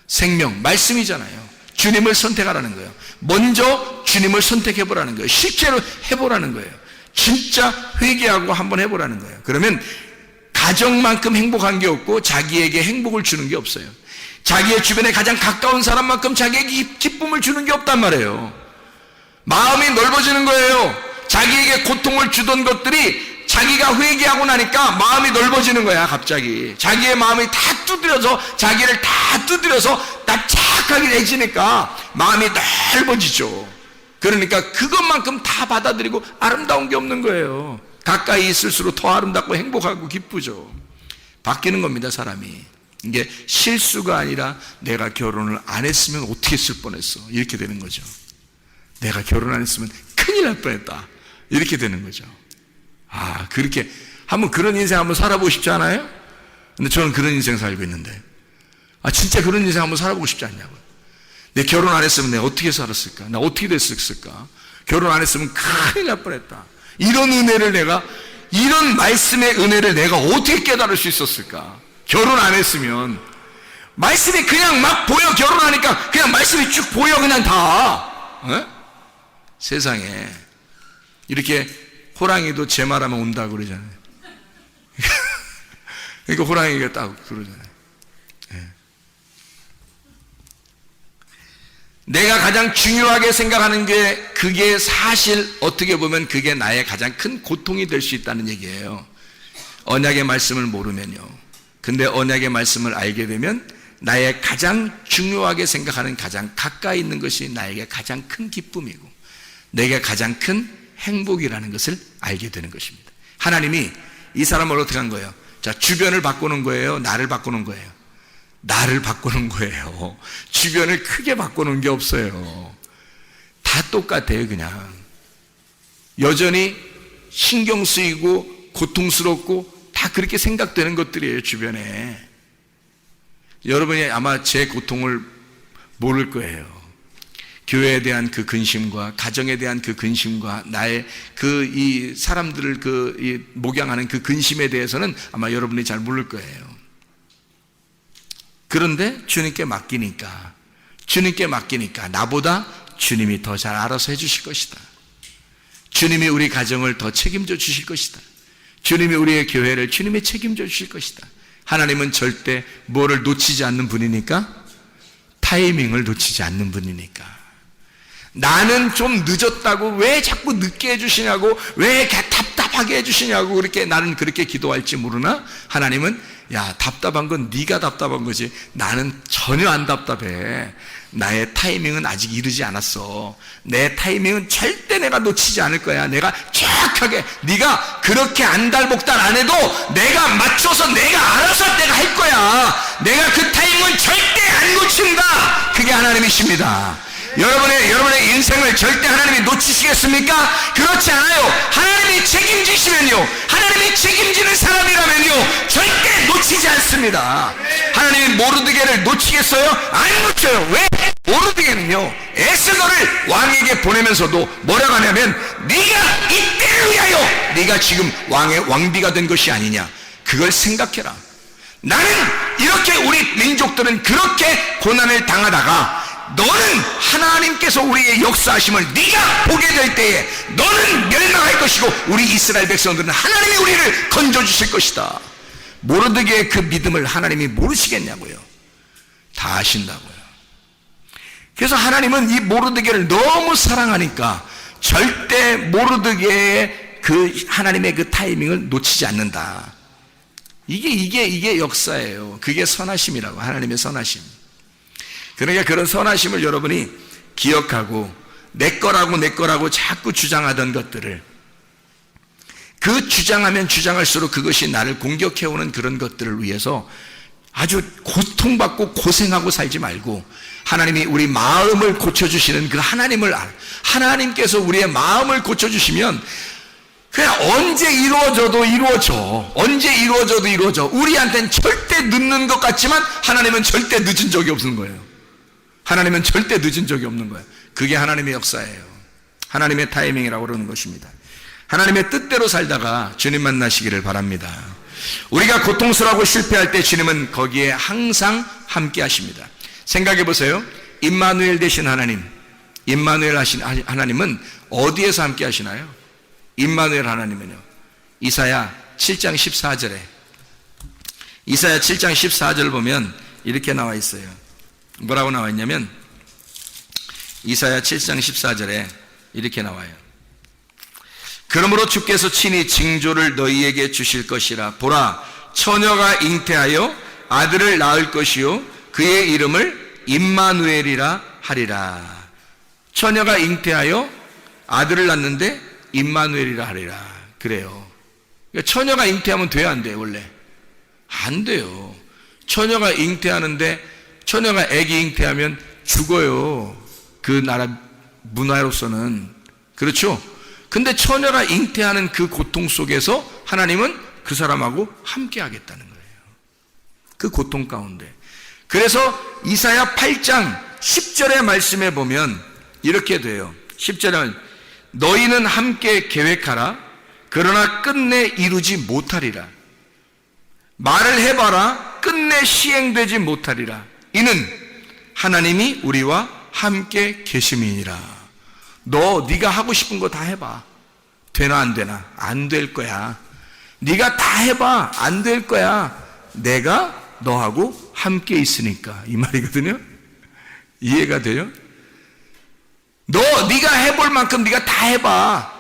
생명, 말씀이잖아요. 주님을 선택하라는 거예요. 먼저 주님을 선택해보라는 거예요. 실제로 해보라는 거예요. 진짜 회개하고 한번 해보라는 거예요. 그러면 가정만큼 행복한 게 없고 자기에게 행복을 주는 게 없어요. 자기의 주변에 가장 가까운 사람만큼 자기에게 기쁨을 주는 게 없단 말이에요. 마음이 넓어지는 거예요. 자기에게 고통을 주던 것들이 자기가 회개하고 나니까 마음이 넓어지는 거야. 갑자기 자기의 마음이 다 두드려서, 자기를 다 두드려서 납작하게 내지니까 마음이 넓어지죠. 그러니까 그것만큼 다 받아들이고 아름다운 게 없는 거예요. 가까이 있을수록 더 아름답고 행복하고 기쁘죠. 바뀌는 겁니다, 사람이. 이게 실수가 아니라 내가 결혼을 안 했으면 어떻게 했을 뻔했어, 이렇게 되는 거죠. 내가 결혼 안 했으면 큰일 날 뻔했다, 이렇게 되는 거죠. 그렇게 한번 그런 인생 한번 살아보고 싶지 않아요? 근데 저는 그런 인생 살고 있는데, 진짜 그런 인생 한번 살아보고 싶지 않냐고요. 내 결혼 안 했으면 내가 어떻게 살았을까? 나 어떻게 됐을까? 결혼 안 했으면 큰일 날 뻔했다. 이런 은혜를 내가, 이런 말씀의 은혜를 내가 어떻게 깨달을 수 있었을까? 결혼 안 했으면 말씀이 그냥 막 보여. 결혼하니까 그냥 말씀이 쭉 보여, 그냥 다. 세상에 이렇게 호랑이도 제 말하면 온다고 그러잖아요. 그러니까 호랑이가 딱 그러잖아요. 내가 가장 중요하게 생각하는 게, 그게 사실 어떻게 보면 그게 나의 가장 큰 고통이 될 수 있다는 얘기예요. 언약의 말씀을 모르면요. 근데 언약의 말씀을 알게 되면 나의 가장 중요하게 생각하는, 가장 가까이 있는 것이 나에게 가장 큰 기쁨이고 내게 가장 큰 행복이라는 것을 알게 되는 것입니다. 하나님이 이 사람을 어떻게 한 거예요? 자, 주변을 바꾸는 거예요? 나를 바꾸는 거예요? 나를 바꾸는 거예요. 주변을 크게 바꾸는 게 없어요. 다 똑같아요. 그냥 여전히 신경 쓰이고 고통스럽고 다 그렇게 생각되는 것들이에요, 주변에. 여러분이 아마 제 고통을 모를 거예요. 교회에 대한 그 근심과 가정에 대한 그 근심과 나의 이 사람들을 이 목양하는 그 근심에 대해서는 아마 여러분이 잘 모를 거예요. 그런데 주님께 맡기니까 나보다 주님이 더 잘 알아서 해주실 것이다. 주님이 우리 가정을 더 책임져 주실 것이다. 주님이 우리의 교회를 주님이 책임져 주실 것이다. 하나님은 절대 뭐를 놓치지 않는 분이니까, 타이밍을 놓치지 않는 분이니까. 나는 좀 늦었다고 왜 자꾸 늦게 해주시냐고, 왜 답답하게 해주시냐고 그렇게 나는 그렇게 기도할지 모르나, 하나님은 야, 답답한 건 네가 답답한 거지 나는 전혀 안 답답해. 나의 타이밍은 아직 이르지 않았어. 내 타이밍은 절대 내가 놓치지 않을 거야. 내가 정확하게, 네가 그렇게 안달복달 안 해도 내가 맞춰서 내가 알아서 내가 할 거야. 내가 그 타이밍을 절대 안 놓친다. 그게 하나님이십니다. 여러분의 인생을 절대 하나님이 놓치시겠습니까? 그렇지 않아요. 하나님이 책임지시면요, 하나님이 책임지는 사람이라면요, 절대 놓치지 않습니다. 하나님이 모르드게를 놓치겠어요? 안 놓쳐요. 왜? 모르드게는요, 에스더를 왕에게 보내면서도 뭐라고 하냐면, 네가 이때를 위하여 네가 지금 왕비가 된 것이 아니냐, 그걸 생각해라. 나는 이렇게, 우리 민족들은 그렇게 고난을 당하다가 너는 하나님께서 우리의 역사하심을 네가 보게 될 때에 너는 멸망할 것이고 우리 이스라엘 백성들은 하나님이 우리를 건져주실 것이다. 모르드게의 그 믿음을 하나님이 모르시겠냐고요. 다 아신다고요. 그래서 하나님은 이 모르드게를 너무 사랑하니까 절대 모르드게의 그 하나님의 그 타이밍을 놓치지 않는다. 이게 역사예요. 그게 선하심이라고, 하나님의 선하심. 그러니까 그런 선하심을 여러분이 기억하고 내 거라고 자꾸 주장하던 것들을, 그 주장하면 주장할수록 그것이 나를 공격해오는 그런 것들을 위해서 아주 고통받고 고생하고 살지 말고, 하나님이 우리 마음을 고쳐주시는 그 하나님을 하나님께서 우리의 마음을 고쳐주시면 그냥 언제 이루어져도 이루어져. 우리한테는 절대 늦는 것 같지만 하나님은 절대 늦은 적이 없는 거예요. 하나님은 절대 늦은 적이 없는 거예요. 그게 하나님의 역사예요. 하나님의 타이밍이라고 그러는 것입니다. 하나님의 뜻대로 살다가 주님 만나시기를 바랍니다. 우리가 고통스러워하고 실패할 때 주님은 거기에 항상 함께 하십니다. 생각해 보세요. 임마누엘 되신 하나님, 임마누엘 하신 하나님은 어디에서 함께 하시나요? 임마누엘 하나님은요, 이사야 7장 14절에, 이사야 7장 14절 보면 이렇게 나와 있어요. 뭐라고 나와 있냐면, 이사야 7장 14절에 이렇게 나와요. 그러므로 주께서 친히 징조를 너희에게 주실 것이라. 보라, 처녀가 잉태하여 아들을 낳을 것이요 그의 이름을 임마누엘이라 하리라. 처녀가 잉태하여 아들을 낳는데 임마누엘이라 하리라. 그래요. 그러니까 처녀가 잉태하면 돼요, 안 돼요? 원래 안 돼요. 처녀가 잉태하는데, 처녀가 아기 잉태하면 죽어요. 그 나라 문화로서는. 그렇죠? 근데 처녀가 잉태하는 그 고통 속에서 하나님은 그 사람하고 함께 하겠다는 거예요. 그 고통 가운데. 그래서 이사야 8장 10절의 말씀에 보면 이렇게 돼요. 10절은 너희는 함께 계획하라. 그러나 끝내 이루지 못하리라. 말을 해봐라. 끝내 시행되지 못하리라. 이는 하나님이 우리와 함께 계심이니라. 네가 하고 싶은 거 다 해봐. 되나 안 되나? 안 될 거야. 네가 다 해봐. 안 될 거야. 내가 너하고 함께 있으니까, 이 말이거든요. 이해가 돼요? 네가 해볼 만큼 네가 다 해봐.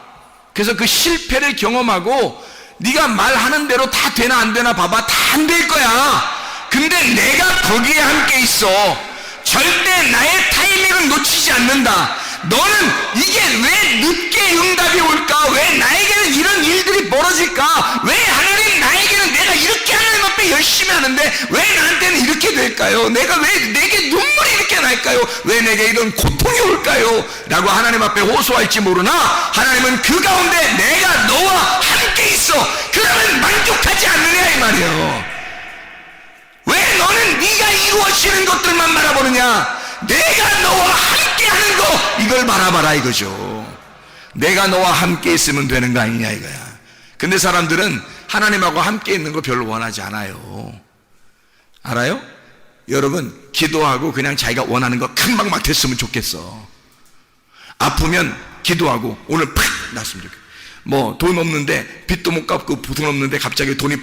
그래서 그 실패를 경험하고 네가 말하는 대로 다 되나 안 되나 봐봐. 다 안 될 거야. 근데 내가 거기에 함께 있어. 절대 나의 타이밍을 놓치지 않는다. 너는 이게 왜 늦게 응답이 올까? 왜 나에게는 이런 일들이 벌어질까? 왜 하나님 나에게는 내가 이렇게 하나님 앞에 열심히 하는데 왜 나한테는 이렇게 될까요? 내가 왜 내게 눈물이 이렇게 날까요? 왜 내게 이런 고통이 올까요? 라고 하나님 앞에 호소할지 모르나 하나님은 그 가운데 내가 너와 함께 있어. 그러면 만족하지 않느냐 이 말이에요. 왜 너는 네가 이루어지는 것들만 바라보느냐? 내가 너와 함께 하는 거, 이걸 바라봐라 이거죠. 내가 너와 함께 있으면 되는 거 아니냐 이거야. 근데 사람들은 하나님하고 함께 있는 거 별로 원하지 않아요. 알아요? 여러분, 기도하고 그냥 자기가 원하는 거 금방 막 됐으면 좋겠어. 아프면 기도하고 오늘 팍 났으면 좋겠어. 뭐 돈 없는데 빚도 못 갚고 돈 없는데 갑자기 돈이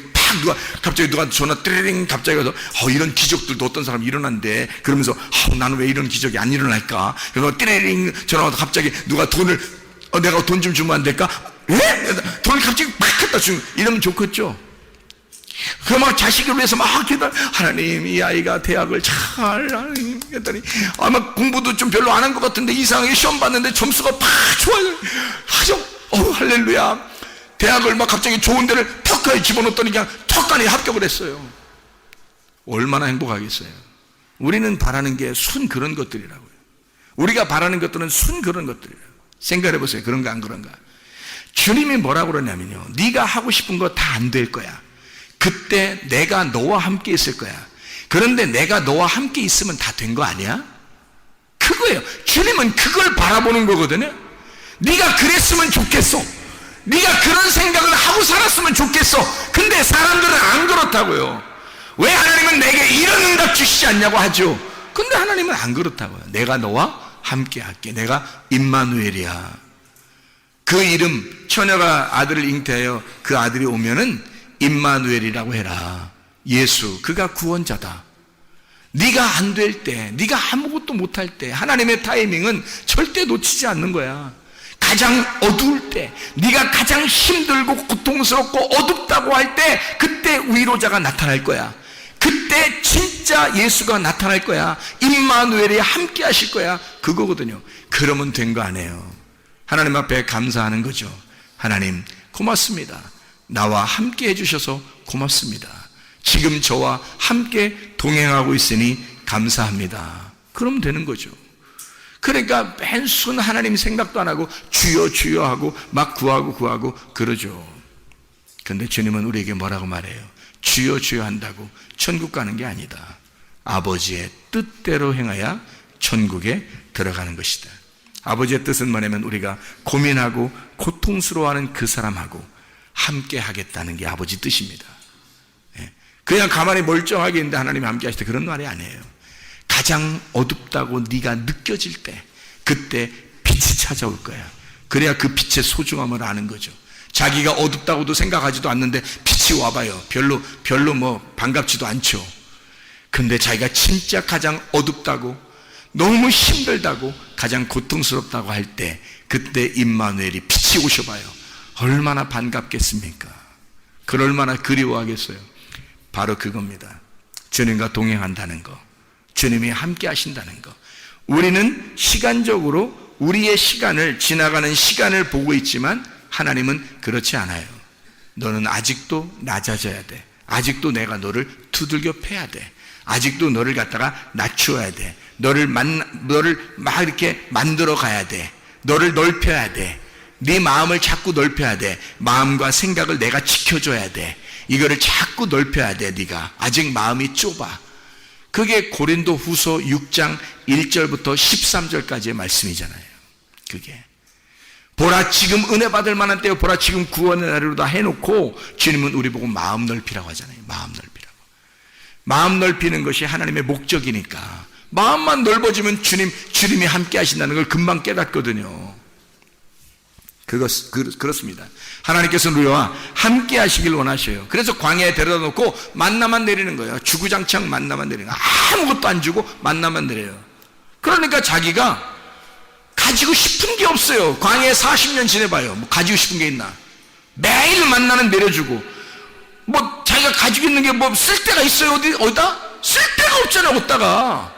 갑자기 누가 전화 띠링 갑자기 가서 이런 기적들도 어떤 사람이 일어난대. 그러면서 나는 왜 이런 기적이 안 일어날까? 그래서 띠링 전화 와서 갑자기 누가 돈을 내가 돈 좀 주면 안 될까? 왜? 돈을 갑자기 막 갖다 주면 이러면 좋겠죠. 그러면 자식을 위해서 막 기도. 하나님, 이 아이가 대학을 잘 했더니 아마 공부도 좀 별로 안 한 것 같은데 이상하게 시험 봤는데 점수가 팍 좋아요. 할렐루야. 대학을 막 갑자기 좋은 데를 턱하니 집어넣었더니 그냥 턱하니 합격을 했어요. 얼마나 행복하겠어요. 우리는 바라는 게 순 그런 것들이라고요. 우리가 바라는 것들은 순 그런 것들이라고. 생각해 보세요. 그런가 안 그런가? 주님이 뭐라고 그러냐면요, 네가 하고 싶은 거 다 안 될 거야. 그때 내가 너와 함께 있을 거야. 그런데 내가 너와 함께 있으면 다 된 거 아니야? 그거예요. 주님은 그걸 바라보는 거거든요. 네가 그랬으면 좋겠어. 네가 그런 생각을 하고 살았으면 좋겠어. 근데 사람들은 안 그렇다고요. 왜 하나님은 내게 이런 응답 주시지 않냐고 하죠. 근데 하나님은 안 그렇다고요. 내가 너와 함께 할게. 내가 임마누엘이야. 그 이름, 처녀가 아들을 잉태하여 그 아들이 오면은 임마누엘이라고 해라. 예수, 그가 구원자다. 네가 안 될 때, 네가 아무것도 못할 때 하나님의 타이밍은 절대 놓치지 않는 거야. 가장 어두울 때, 네가 가장 힘들고 고통스럽고 어둡다고 할 때, 그때 위로자가 나타날 거야. 그때 진짜 예수가 나타날 거야. 임마누엘이 함께 하실 거야. 그거거든요. 그러면 된 거 아니에요. 하나님 앞에 감사하는 거죠. 하나님 고맙습니다. 나와 함께 해주셔서 고맙습니다. 지금 저와 함께 동행하고 있으니 감사합니다. 그러면 되는 거죠. 그러니까 맨순 하나님 생각도 안 하고 주여 주여 하고 막 구하고 그러죠. 그런데 주님은 우리에게 뭐라고 말해요? 주여 주여 한다고 천국 가는 게 아니다. 아버지의 뜻대로 행하여 천국에 들어가는 것이다. 아버지의 뜻은 뭐냐면 우리가 고민하고 고통스러워하는 그 사람하고 함께 하겠다는 게 아버지 뜻입니다. 그냥 가만히 멀쩡하게 있는데 하나님이 함께 하실 때 그런 말이 아니에요. 가장 어둡다고 네가 느껴질 때, 그때 빛이 찾아올 거야. 그래야 그 빛의 소중함을 아는 거죠. 자기가 어둡다고도 생각하지도 않는데 빛이 와봐요. 별로 뭐 반갑지도 않죠. 근데 자기가 진짜 가장 어둡다고, 너무 힘들다고, 가장 고통스럽다고 할 때, 그때 임마누엘이 빛이 오셔봐요. 얼마나 반갑겠습니까? 얼마나 그리워하겠어요. 바로 그겁니다. 주님과 동행한다는 거, 주님이 함께 하신다는 거. 우리는 시간적으로 우리의 시간을, 지나가는 시간을 보고 있지만 하나님은 그렇지 않아요. 너는 아직도 낮아져야 돼. 아직도 내가 너를 두들겨 패야 돼. 아직도 너를 갖다가 낮추어야 돼. 너를 막 이렇게 만들어 가야 돼. 너를 넓혀야 돼. 네 마음을 자꾸 넓혀야 돼. 마음과 생각을 내가 지켜줘야 돼. 이거를 자꾸 넓혀야 돼. 네가 아직 마음이 좁아. 그게 고린도 후서 6장 1절부터 13절까지의 말씀이잖아요. 그게 보라 지금 은혜 받을 만한 때요, 보라 지금 구원의 날이로다 해놓고 주님은 우리 보고 마음 넓히라고 하잖아요. 마음 넓히라고. 마음 넓히는 것이 하나님의 목적이니까 마음만 넓어지면 주님이 함께 하신다는 걸 금방 깨닫거든요. 그렇습니다. 하나님께서는 우리와 함께 하시길 원하셔요. 그래서 광야에 데려다 놓고 만나만 내리는 거예요. 주구장창 만나만 내리는 거예요. 아무것도 안 주고 만나만 내려요. 그러니까 자기가 가지고 싶은 게 없어요. 광야에 40년 지내봐요. 뭐 가지고 싶은 게 있나? 매일 만나는 내려주고, 뭐 자기가 가지고 있는 게 뭐 쓸데가 있어요? 어디다? 쓸데가 없잖아요. 어디다가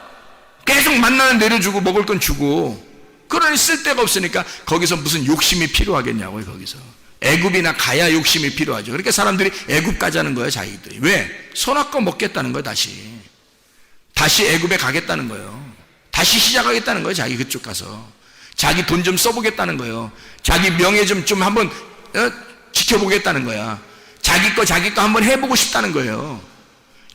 계속 만나는 내려주고 먹을 건 주고. 그러니 쓸데가 없으니까 거기서 무슨 욕심이 필요하겠냐고요. 거기서 애굽이나 가야 욕심이 필요하죠. 그러니까 사람들이 애굽 가자는 거예요. 자기들이. 왜? 선악과 먹겠다는 거예요. 다시 애굽에 가겠다는 거예요. 다시 시작하겠다는 거예요. 자기 그쪽 가서 자기 돈 좀 써보겠다는 거예요. 자기 명예 좀 한번 지켜보겠다는 거야. 자기 거 한번 해보고 싶다는 거예요.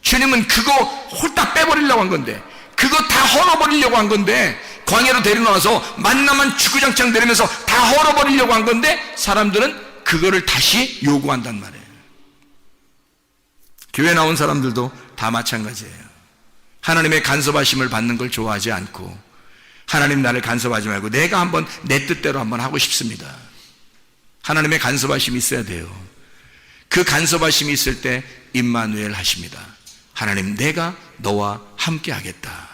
주님은 그거 홀딱 빼버리려고 한 건데, 그거 다 헐어버리려고 한 건데, 광야로 데려나와서 만나만 주구장창 내리면서 다 헐어버리려고 한 건데, 사람들은 그거를 다시 요구한단 말이에요. 교회 나온 사람들도 다 마찬가지예요. 하나님의 간섭하심을 받는 걸 좋아하지 않고, 하나님 나를 간섭하지 말고 내가 한번 내 뜻대로 한번 하고 싶습니다. 하나님의 간섭하심이 있어야 돼요. 그 간섭하심이 있을 때 임마누엘 하십니다. 하나님 내가 너와 함께 하겠다.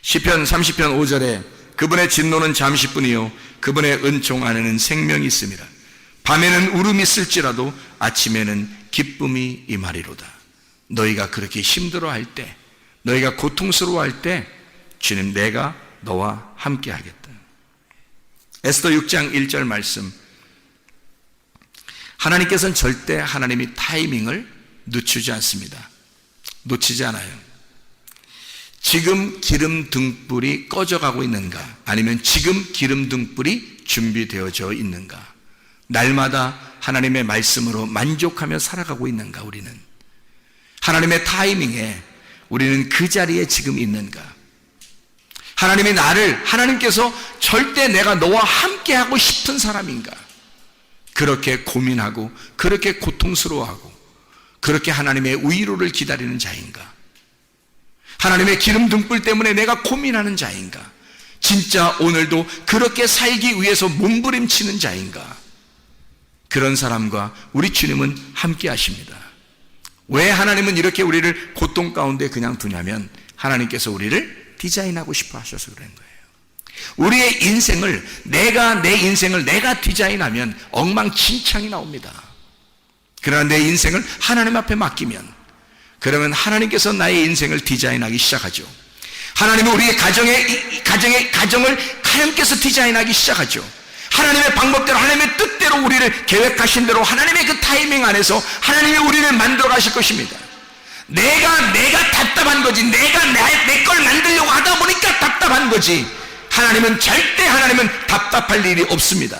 시편 30편 5절에 그분의 진노는 잠시뿐이요 그분의 은총 안에는 생명이 있습니다. 밤에는 울음이 있을지라도 아침에는 기쁨이 임하리로다. 너희가 그렇게 힘들어할 때, 너희가 고통스러워할 때 주님 내가 너와 함께 하겠다. 에스더 6장 1절 말씀, 하나님께서는 절대 하나님이 타이밍을 늦추지 않습니다. 놓치지 않아요. 지금 기름 등불이 꺼져가고 있는가, 아니면 지금 기름 등불이 준비되어져 있는가, 날마다 하나님의 말씀으로 만족하며 살아가고 있는가. 우리는 하나님의 타이밍에 우리는 그 자리에 지금 있는가. 하나님께서 절대 내가 너와 함께 하고 싶은 사람인가, 그렇게 고민하고 그렇게 고통스러워하고 그렇게 하나님의 위로를 기다리는 자인가, 하나님의 기름 등불 때문에 내가 고민하는 자인가, 진짜 오늘도 그렇게 살기 위해서 몸부림치는 자인가. 그런 사람과 우리 주님은 함께 하십니다. 왜 하나님은 이렇게 우리를 고통 가운데 그냥 두냐면 하나님께서 우리를 디자인하고 싶어 하셔서 그런 거예요. 우리의 인생을 내 인생을 내가 디자인하면 엉망진창이 나옵니다. 그러나 내 인생을 하나님 앞에 맡기면, 그러면 하나님께서 나의 인생을 디자인하기 시작하죠. 하나님은 우리의 가정을 하나님께서 디자인하기 시작하죠. 하나님의 방법대로, 하나님의 뜻대로 우리를 계획하신 대로 하나님의 그 타이밍 안에서 하나님이 우리를 만들어 가실 것입니다. 내가 답답한 거지, 내가 내 걸 만들려고 하다 보니까 답답한 거지, 하나님은 절대 답답할 일이 없습니다.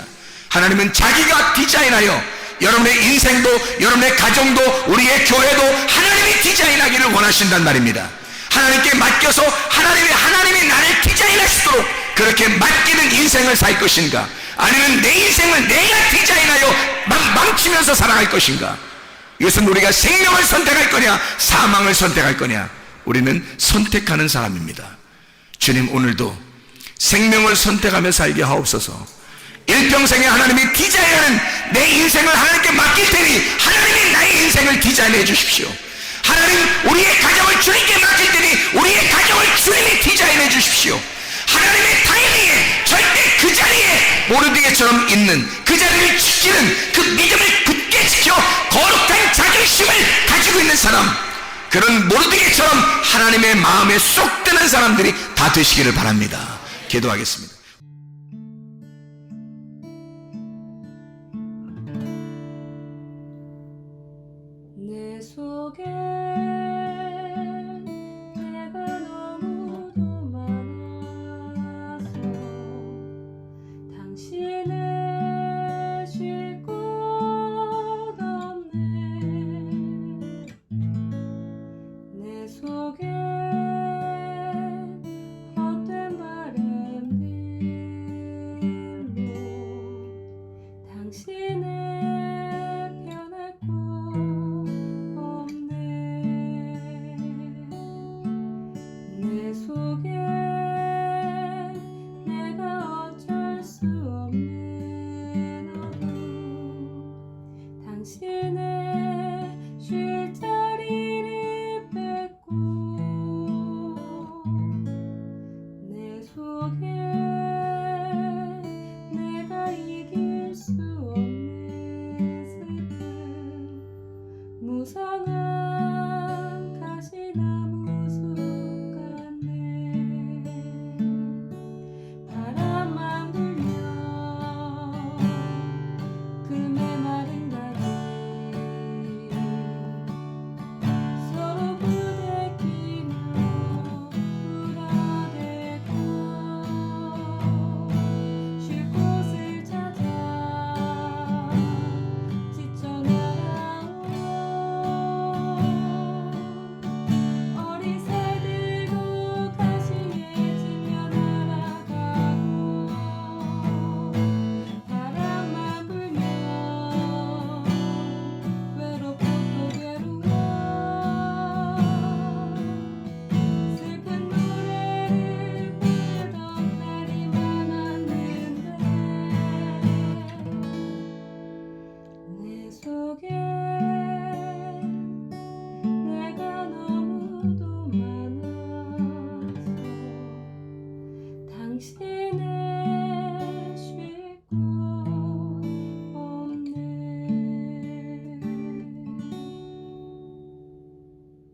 하나님은 자기가 디자인하여 여러분의 인생도, 여러분의 가정도, 우리의 교회도 하나님이 디자인하기를 원하신단 말입니다. 하나님께 맡겨서 하나님이 나를 디자인하시도록 그렇게 맡기는 인생을 살 것인가, 아니면 내 인생을 내가 디자인하여 망치면서 살아갈 것인가. 이것은 우리가 생명을 선택할 거냐, 사망을 선택할 거냐. 우리는 선택하는 사람입니다. 주님, 오늘도 생명을 선택하며 살게 하옵소서. 일평생에 하나님이 디자인하는 내 인생을 하나님께 맡길 테니 하나님이 나의 인생을 디자인해 주십시오. 하나님, 우리의 가정을 주님께 맡길 테니 우리의 가정을 주님이 디자인해 주십시오. 하나님의 타이밍에, 절대 그 자리에 모르드게처럼 있는, 그 자리를 지키는, 그 믿음을 굳게 지켜 거룩한 자존심을 가지고 있는 사람, 그런 모르드게처럼 하나님의 마음에 쏙 드는 사람들이 다 되시기를 바랍니다. 기도하겠습니다.
내 속에 내가 너무도 많아서 당신을 쉴 곳 없네. 내 속에 헛된 바램들로 당신을 변할 곳 없네. 내 속에 내가 어쩔 수 없는 어둠, 당신의 쉴 자리를 뺏고 내 속에 내가 이길 수 없는 슬픔, 무성한 가시나무 숲 같네. 바람만 불면 그 메마른 가지 서로 부대끼며 울어대고 쉴 곳을 찾아 지쳐 날아온 어린 새들도 가시에 지며 날아가고, 바람만 불면 외롭고 또 괴로워 슬픈 노래를 부르던 날이 많았는데, 내 속에 내가 너무도 많아서 당신을